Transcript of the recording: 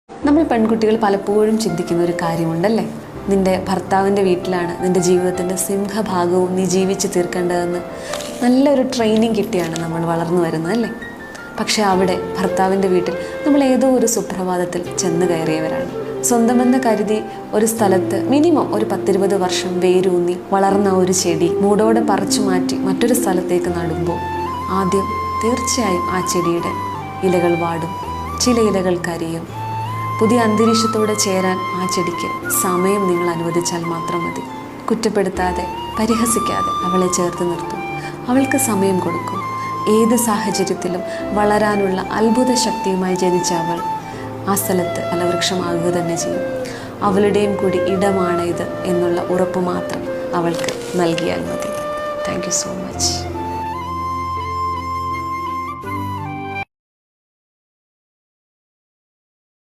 നമ്മൾ പെൺകുട്ടികൾ പലപ്പോഴും ചിന്തിക്കുന്ന ഒരു കാര്യമുണ്ടല്ലേ, നിൻ്റെ ഭർത്താവിൻ്റെ വീട്ടിലാണ് നിൻ്റെ ജീവിതത്തിൻ്റെ സിംഹഭാഗവും നീ ജീവിച്ച് തീർക്കേണ്ടതെന്ന്. നല്ലൊരു ട്രെയിനിങ് കിട്ടിയാണ് നമ്മൾ വളർന്നു വരുന്നത് അല്ലേ. പക്ഷേ അവിടെ ഭർത്താവിൻ്റെ വീട്ടിൽ നമ്മൾ ഏതോ ഒരു സുപ്രഭാതത്തിൽ ചെന്ന് കയറിയവരാണ്. സ്വന്തമെന്ന് കരുതി ഒരു സ്ഥലത്ത് മിനിമം ഒരു 10-20 വർഷം വേരൂന്നി വളർന്ന ഒരു ചെടി മൂടോടെ പറിച്ചു മാറ്റി മറ്റൊരു സ്ഥലത്തേക്ക് നടുമ്പോൾ ആദ്യം തീർച്ചയായും ആ ചെടിയുടെ ഇലകൾ വാടും, ചില ഇലകൾ കരിയും. പുതിയ അന്തരീക്ഷത്തോടെ ചേരാൻ ആ ചെടിക്ക് സമയം നിങ്ങൾ അനുവദിച്ചാൽ മാത്രം മതി. കുറ്റപ്പെടുത്താതെ പരിഹസിക്കാതെ അവളെ ചേർത്ത് നിർത്തും, അവൾക്ക് സമയം കൊടുക്കും. ഏത് സാഹചര്യത്തിലും വളരാനുള്ള അത്ഭുത ശക്തിയുമായി ജനിച്ച അവൾ ആ സ്ഥലത്ത് ഫലവൃക്ഷമാകുക തന്നെ ചെയ്യും. അവളുടെയും കൂടി ഇടമാണ് ഇത് എന്നുള്ള ഉറപ്പ് മാത്രം അവൾക്ക് നൽകിയാൽ മതി. Thank you so much.